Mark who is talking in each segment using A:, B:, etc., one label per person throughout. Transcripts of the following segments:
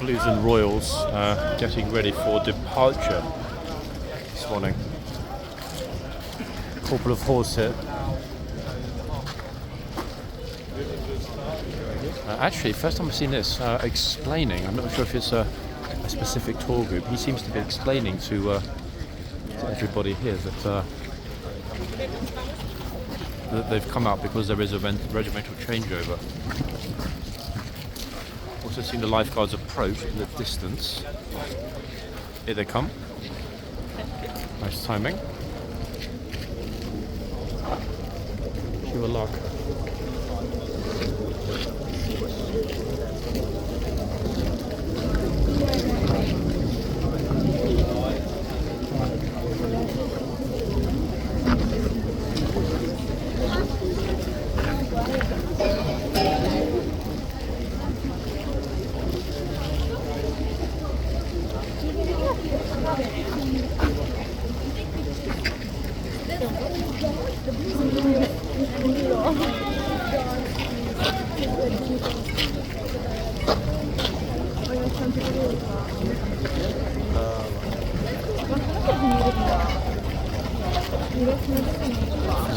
A: Blues and Royals getting ready for departure this morning. Corporal of Horse here. Actually, first time I've seen this, explaining, I'm not sure if it's a specific tour group, he seems to be explaining to everybody here that they've come out because there is a regimental changeover. Also seen the lifeguards approach in the distance. Here they come. Nice timing. Pure luck.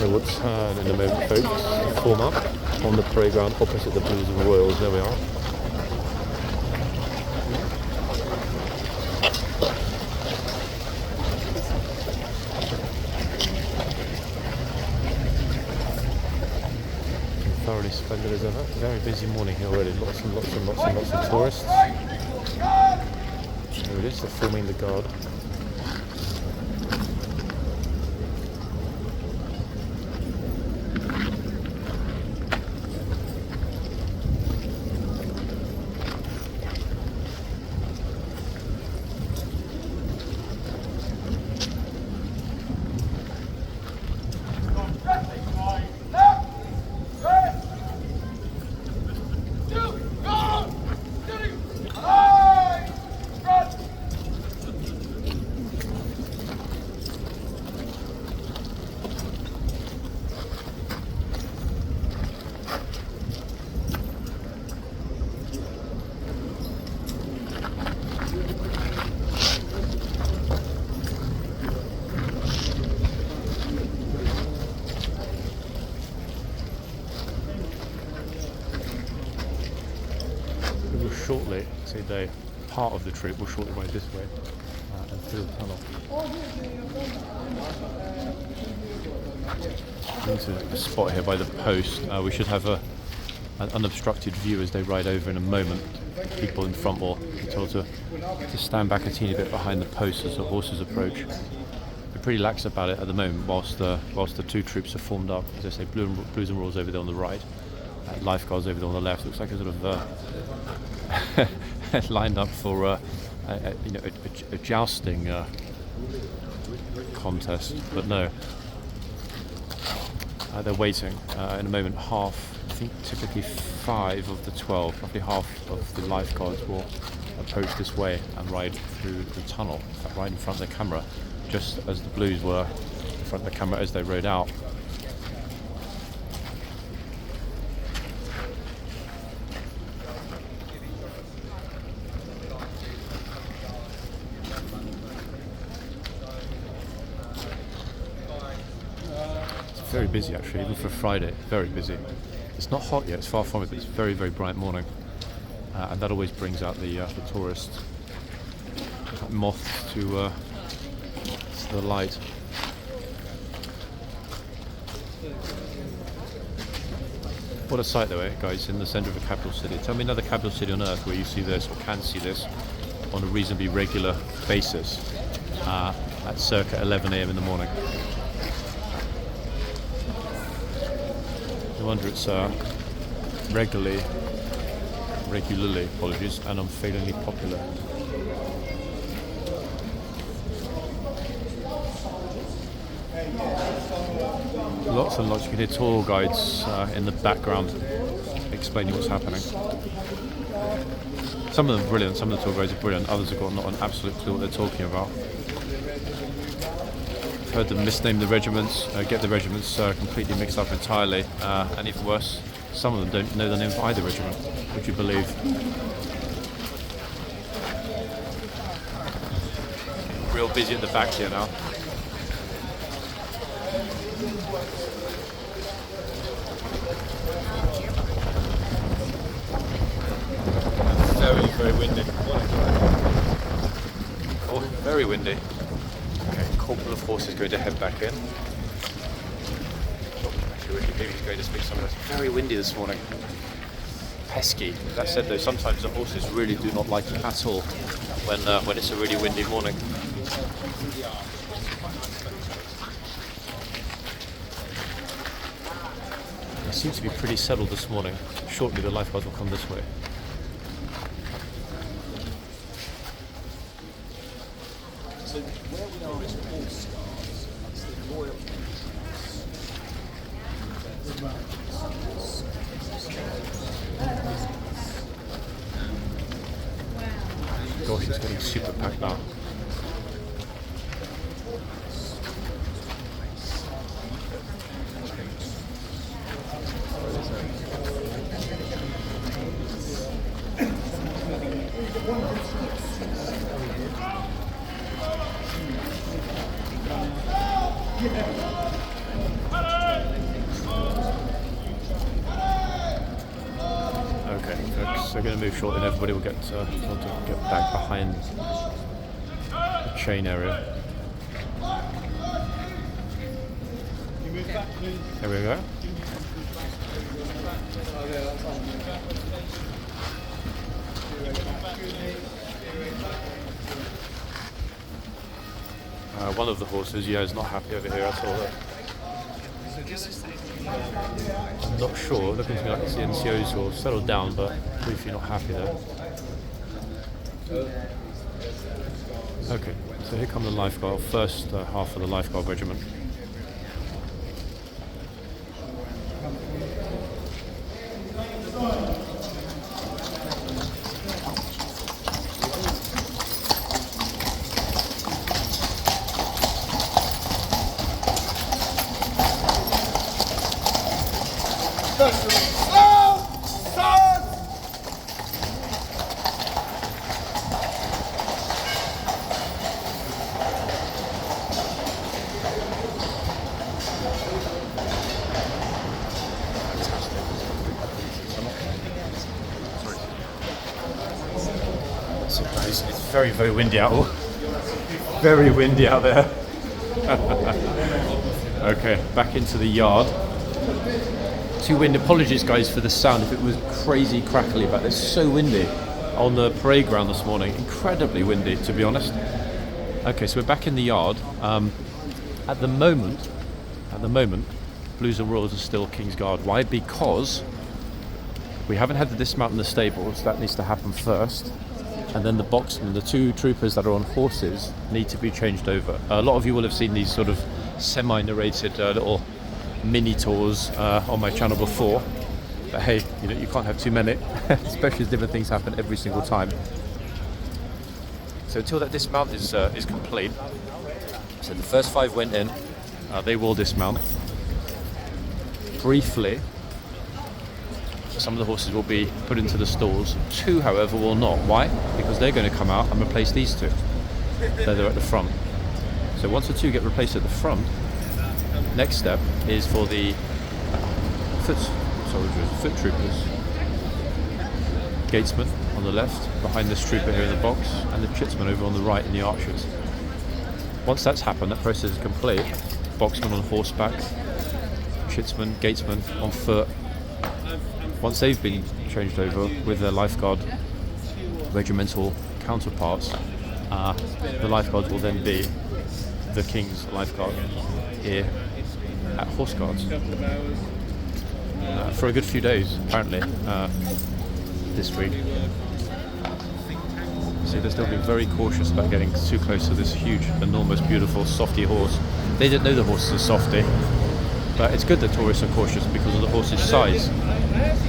A: We'll turn in a moment, folks. Form up on the parade ground opposite the Blues and Royals. There we are. Thoroughly splendid as ever. Very busy morning here already. Lots and lots of tourists. There it is. They're forming the guard. Shortly, say they part of the troop will shortly ride this way and through the tunnel. Into a spot here by the post. We should have an unobstructed view as they ride over in a moment. People in front will be told to stand back a teeny bit behind the post as the horses approach. We're pretty lax about it at the moment whilst the two troops are formed up. As I say, Blues and Royals over there on the right. Lifeguards over there on the left. Looks like a sort of lined up for a jousting contest, but no. They're waiting. In a moment, I think typically 5 of the 12, roughly half of the lifeguards will approach this way and ride through the tunnel. In fact, right in front of the camera, just as the Blues were in front of the camera as they rode out. Very busy actually, even for Friday, very busy. It's not hot yet, it's far from it, but it's very, very bright morning. And that always brings out the tourists. Moths to the light. What a sight though, guys, in the centre of a capital city. Tell me another capital city on earth where you see this, or can see this, on a reasonably regular basis at circa 11 AM in the morning. No wonder it's regularly, apologies, and unfailingly popular. Lots and lots. You can hear tour guides in the background explaining what's happening. Some of them are brilliant, some of the tour guides are brilliant, others have got not an absolute clue what they're talking about. I've heard them misname the regiments, get the regiments completely mixed up entirely, and even worse, some of them don't know the name of either regiment, would you believe? real busy at the back here now. Very, very windy. Oh, very windy. Okay, couple of horses going to head back in. Actually, maybe he's going to speak some of this. Very windy this morning. Pesky. That said though, sometimes the horses really do not like it at all when it's a really windy morning. They seem to be pretty settled this morning. Shortly the lifeguards will come this way.
B: So where we are is horseguards. That's the royal.
A: Gosh, it's getting super packed now. Okay, folks, they're going to move shortly and everybody will get back behind the chain area. There we go. One of the horses, is not happy over here at all. I'm not sure, looking to me like it's the NCO's or settled down, but briefly not happy there. Okay, so here come the lifeguard, first half of the lifeguard regiment. It's very, very windy out. Very windy out there. Okay, back into the yard. Too windy. Apologies, guys, for the sound. If it was crazy crackly back there, it's so windy on the parade ground this morning. Incredibly windy, to be honest. Okay, so we're back in the yard. At the moment, Blues and Royals are still King's Guard. Why? Because we haven't had the dismount in the stables. That needs to happen first. And then the boxmen, the two troopers that are on horses, need to be changed over. A lot of you will have seen these sort of semi-narrated little mini tours on my channel before. But hey, you can't have too many, especially as different things happen every single time. So until that dismount is complete, so the first 5 went in, they will dismount. Briefly, some of the horses will be put into the stalls. 2, however, will not. Why? Because they're going to come out and replace these 2. They're at the front. So once the 2 get replaced at the front, next step is for the foot troopers. Gatesman on the left, behind this trooper here in the box, and the chitsman over on the right in the archers. Once that's happened, that process is complete. Boxman on horseback, chitsman, gatesman on foot. Once they've been changed over with their lifeguard regimental counterparts, the lifeguards will then be the King's Lifeguard here at Horse Guards for a good few days, apparently, this week. See, they're still being very cautious about getting too close to this huge, enormous, beautiful, softy horse. They didn't know the horse is a softy, but it's good that tourists are cautious because of the horse's size.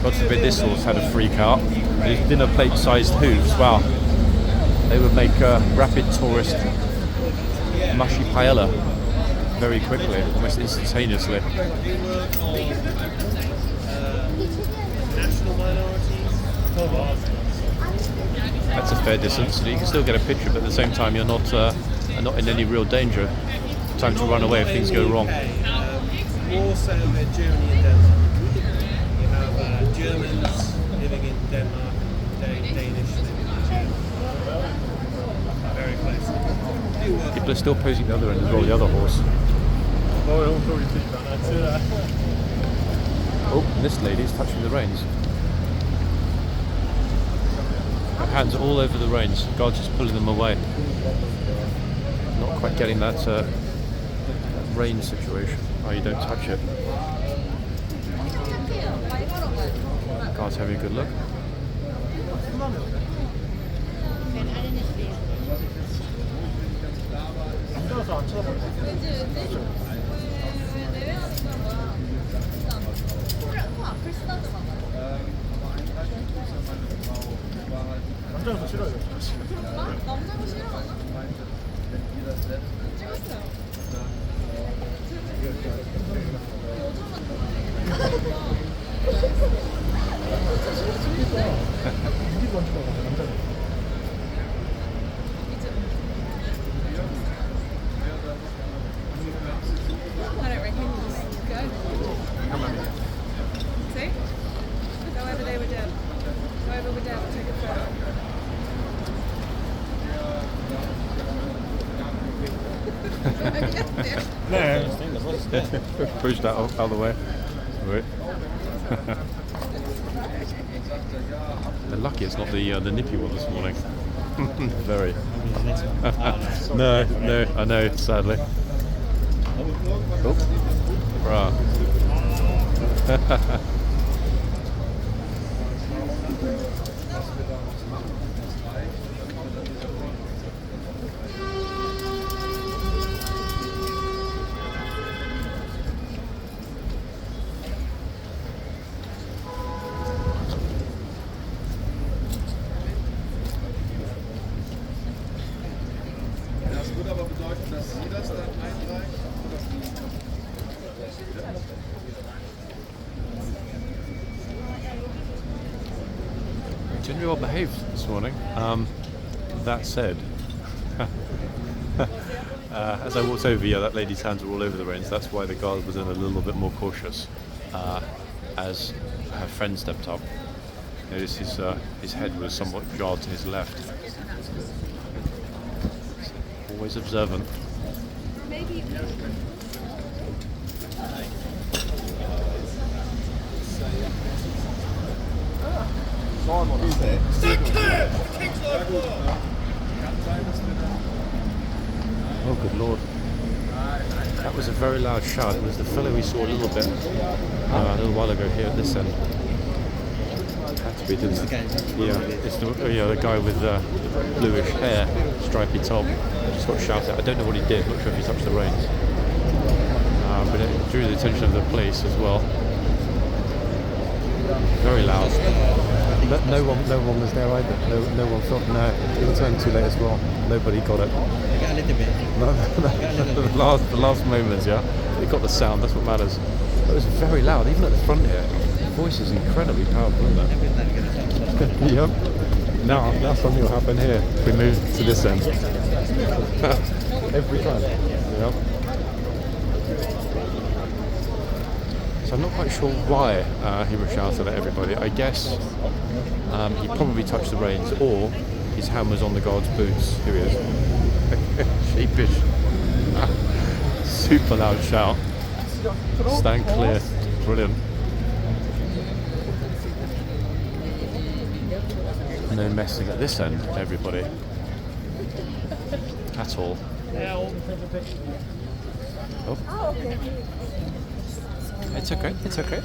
A: God forbid this horse had a freak out. These dinner plate sized hooves, wow. They would make a rapid tourist mushy paella very quickly, almost instantaneously. That's a fair distance, so you can still get a picture, but at the same time you're not not in any real danger. Time to run away if things go wrong.
C: More so with Germany and Denmark. You have Germans living in Denmark, Danish living in Germany. Very close.
A: People are still posing the other end as well, the other horse. Oh, this lady's touching the reins. Her hands are all over the reins. Guard's just pulling them away. Not quite getting that rein situation. Oh, you don't touch it. Guard's having a good look.
D: I don't reckon you just go. See? Go over there with Dad. Go over with Dad and take a photo.
A: Push that out of the way. Right. They're lucky it's not the nippy one this morning. Very. No, I know, sadly. Oh. Bruh.
B: Das würde aber bedeuten, dass Sie das dann einreichen oder
A: Generally well behaved this morning. That said, as I walked over, yeah, that lady's hands were all over the reins. That's why the guard was in a little bit more cautious as her friend stepped up. Notice his head was somewhat jarred to his left. Always observant. Oh, good lord. That was a very loud shout. It was the fellow we saw a little while ago here at this end. Had to be, didn't it? Yeah, it's the guy with bluish hair, stripy top. Just got shouted at. I don't know what he did. Not sure if he touched the reins. But it drew the attention of the police as well. Very loud. No one was there either. No one thought. No, it turned too late as well. Nobody got it.
C: A little bit.
A: No, the last moments, yeah. It got the sound. That's what matters. It was very loud, even at the front here. The voice is incredibly powerful, isn't it? Yep. Now something will happen here. If we move to this end. Every time. Yep. So I'm not quite sure why he was shouting at everybody. I guess he probably touched the reins, or his hand was on the guard's boots. Here he is. Sheepish. Super loud shout. Stand clear. Brilliant. No messing at this end, everybody. At all. Oh. It's okay, it's okay.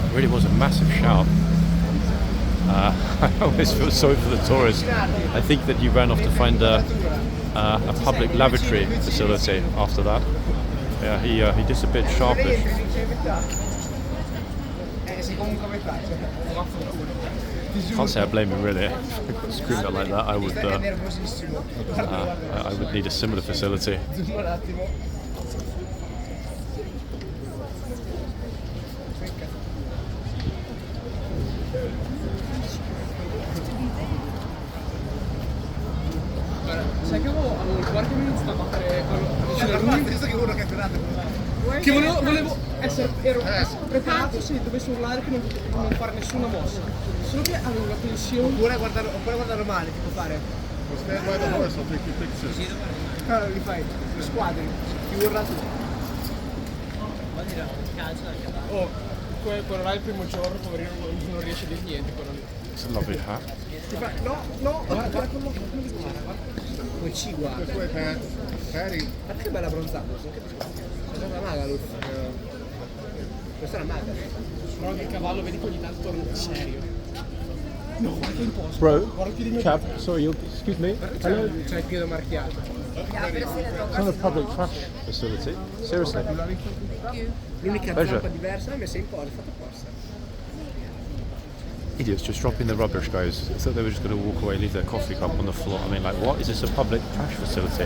A: It really was a massive shout. I always feel sorry for the tourists. I think that he ran off to find a public lavatory facility after that. Yeah, he disappeared sharpish. Can't say I blame him really. Screamed out like that, I would need a similar facility.
C: Sai che avevo il cuore che mi sta a battere che volevo ero preparato se dovessi urlare che non fare nessuna mossa, solo che avevo la tensione. Oppure guardarlo male, tipo fare li fai, le squadre, ti urla tu. Oh, quello là è il primo giorno, poverino, non riesce a dire niente quello lì.
A: It's a lovely hat.
C: No, guarda quello che guarda. Poi ci guarda. Ma che bella bronzata, è una maga lui. Questa è una maga. Però che il cavallo vedi che ogni tanto torna serio. No, guarda che imposto.
A: Bro, cab, sorry, excuse me. Hello.
C: C'è il piede marchiato.
A: It's not a public trash facility. Seriously.
C: L'unica
A: Pleasure.
C: zampa diversa è messa in posa, è fatta apposta.
A: Idiots just dropping the rubbish, guys. I thought they were just going to walk away, leave their coffee cup on the floor. I mean, like, what? Is this a public trash facility?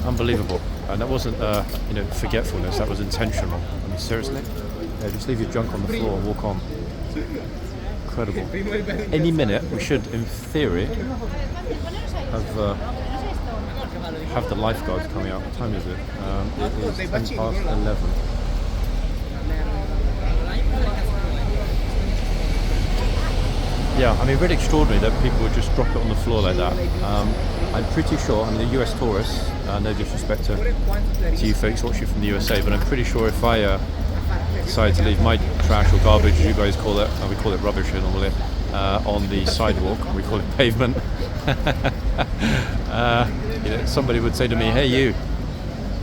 A: Unbelievable. And that wasn't, forgetfulness. That was intentional. I mean, seriously? Yeah, just leave your junk on the floor and walk on. Incredible. Any minute, we should, in theory, have the lifeguards coming out. What time is it? It is 10 past 11. Yeah, I mean, really extraordinary that people would just drop it on the floor like that. I'm pretty sure, I mean, the US tourists, no disrespect to you folks watching from the USA, but I'm pretty sure if I decide to leave my trash or garbage, as you guys call it, we call it rubbish here normally, on the sidewalk, we call it pavement, somebody would say to me, hey you,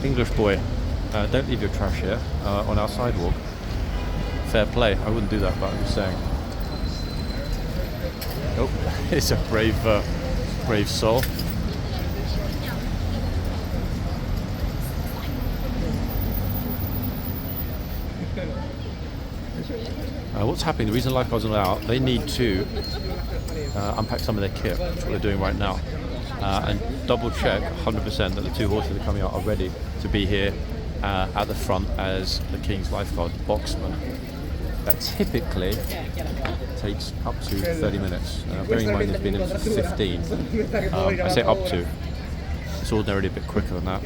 A: English boy, don't leave your trash here on our sidewalk. Fair play, I wouldn't do that, but I'm just saying. Oh, it's a brave soul. What's happening? The reason lifeguards are out, they need to unpack some of their kit, which is what they're doing right now, and double check 100% that the two horses that are coming out are ready to be here at the front as the King's Lifeguard boxman. That typically takes up to 30 minutes. Bearing in mind there's been in for 15. I say up to. It's ordinarily a bit quicker than that.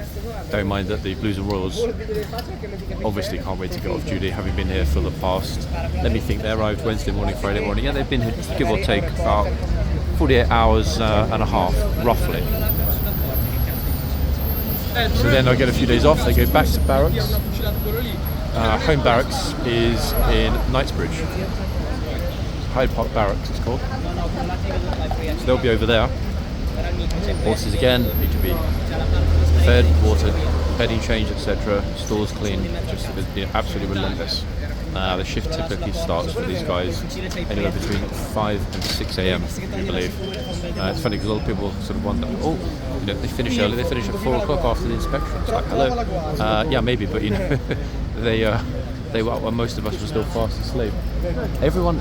A: Bear in mind that the Blues and Royals obviously can't wait to get off duty, having been here for the past, let me think, they arrived Wednesday morning, Friday morning. Yeah, they've been here, give or take, about 48 hours and a half, roughly. So then they'll get a few days off, they go back to barracks. Home barracks is in Knightsbridge. Hyde Park Barracks it's called. So they'll be over there. Horses again need to be fed, watered, bedding changed, etc. Stores cleaned. Just absolutely relentless. The shift typically starts for these guys anywhere between 5 and 6 a.m. I believe. It's funny because a lot of people sort of wonder, they finish early. They finish at 4 o'clock after the inspection. It's like, hello, yeah, maybe, but most of us were still fast asleep. Everyone,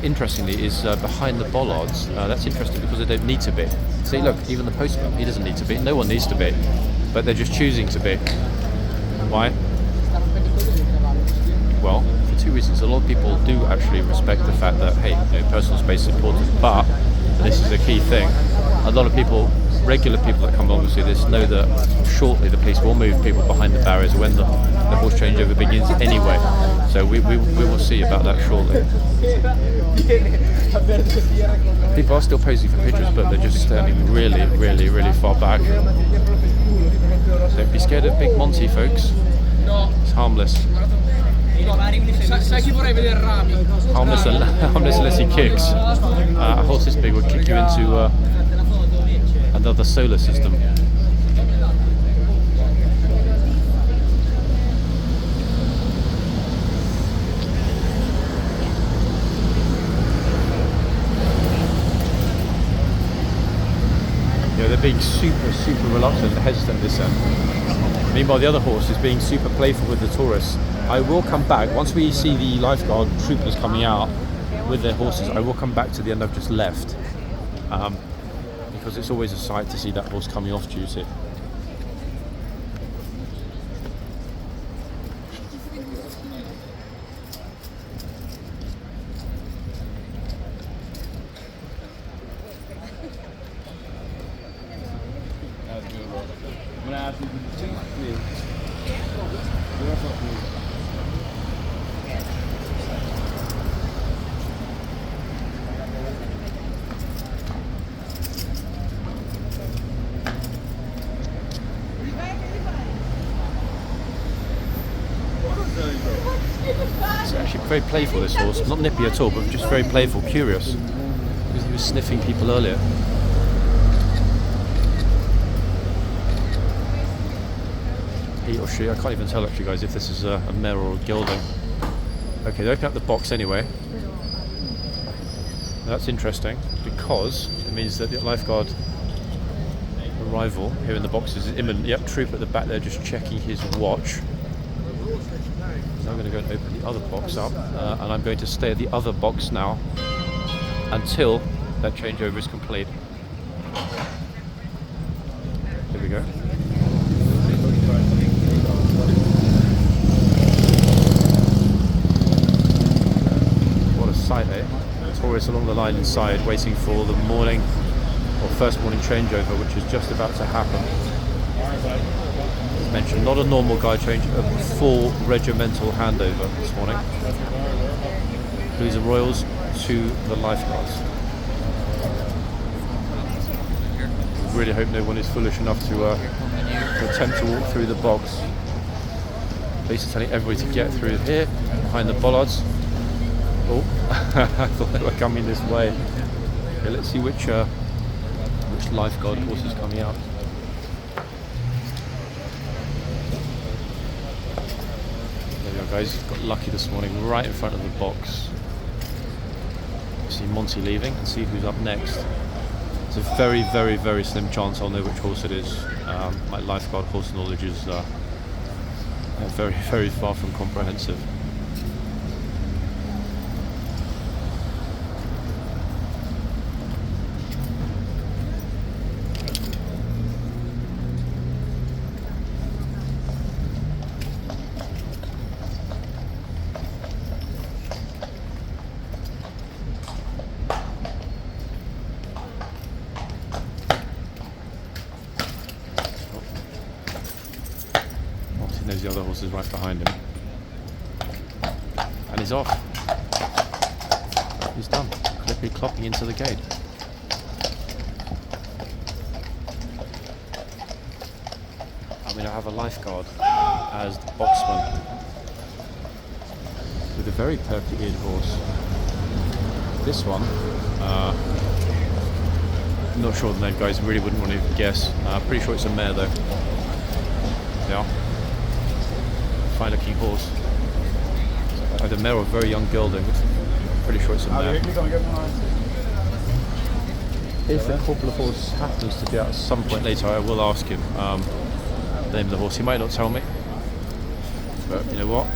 A: interestingly, is behind the bollards. That's interesting because they don't need to be. See, look, even the postman, he doesn't need to be. No one needs to be, but they're just choosing to be. Why? Well, for two reasons. A lot of people do actually respect the fact that, hey, personal space is important, but this is a key thing. A lot of people, regular people that come along to see this, know that shortly the police will move people behind the barriers when the horse changeover begins anyway. So we will see about that shortly. People are still posing for pictures, but they're just standing really, really, really far back. Don't be scared of big Monty, folks. It's harmless. Harmless unless he kicks. A horse this big would kick you into another solar system. They're being super reluctant and hesitant this end. Meanwhile, the other horse is being super playful with the tourists. I will come back once we see the lifeguard troopers coming out with their horses. I will come back to the end I've just left, because it's always a sight to see that horse coming off duty. It's actually very playful, this horse. Not nippy at all, but just very playful, curious. Because he was sniffing people earlier. He or she, I can't even tell actually, guys, if this is a mare or a gelding. Okay, they open up the box anyway. That's interesting because it means that the lifeguard arrival here in the box is imminent. Yep, troop at the back there just checking his watch. So I'm going to go and open the other box up, and I'm going to stay at the other box now until that changeover is complete. Here we go. What a sight, eh? Tourists along the line inside waiting for the morning or first morning changeover, which is just about to happen. As mentioned, not a normal guard change, a full regimental handover this morning. Blues and Royals to the Lifeguards. Really hope no one is foolish enough to attempt to walk through the box. Police are telling everybody to get through here, behind the bollards. Oh, I thought they were coming this way. Okay, let's see which lifeguard horse is coming out. There we go, guys. Got lucky this morning, right in front of the box. See Monty leaving and see who's up next. It's a very, very, very slim chance I'll know which horse it is. My lifeguard horse knowledge is very, very far from comprehensive. The other horse is right behind him, and he's off. He's done. Clippy clopping into the gate. I'm going to have a lifeguard as the boxman with a very perky-eared horse. This one, I'm not sure the name, guys. Really wouldn't want to even guess. Pretty sure it's a mare though. Yeah. Fine looking horse. Either mare or very young gelding. Pretty sure it's a mare. If the corporal of horse happens to be out at some point later, I will ask him the name of the horse. He might not tell me, but you know what?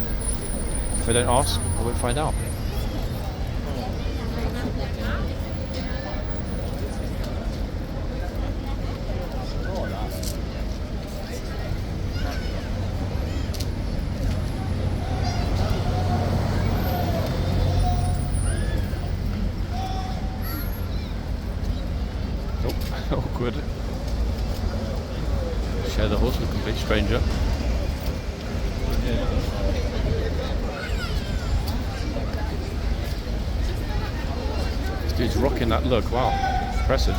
A: If I don't ask, I won't find out. Awkward. Share the horse with a complete stranger. This dude's rocking that look. Wow, impressive.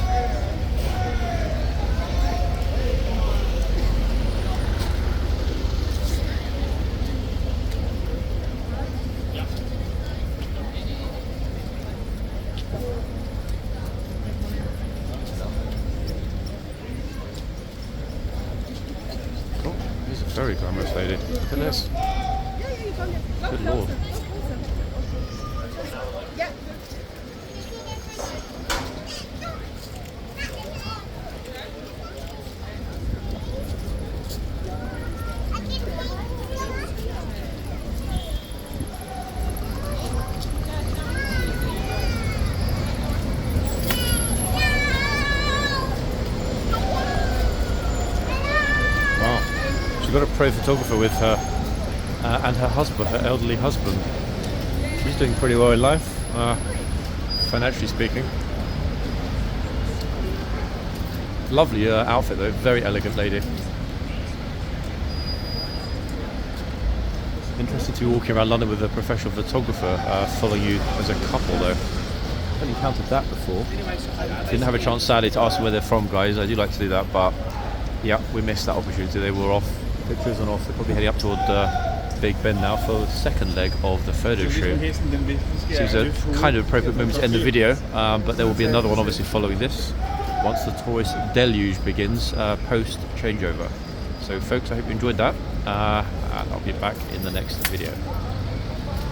A: Very glamorous lady. Look at this. Good lord. She's got a pro photographer with her and her husband, her elderly husband. She's doing pretty well in life, financially speaking. Lovely outfit though, very elegant lady. Interesting to be walking around London with a professional photographer following you as a couple though. I've encountered that before. Didn't have a chance sadly to ask them where they're from, guys. I do like to do that, but yeah, we missed that opportunity. They were off, pictures and off. They're probably heading up toward Big Ben now for the second leg of the photo shoot. Seems a kind of appropriate moment to end the video, but there will be another one obviously following this once the tourist deluge begins post changeover. So folks, I hope you enjoyed that, and I'll be back in the next video.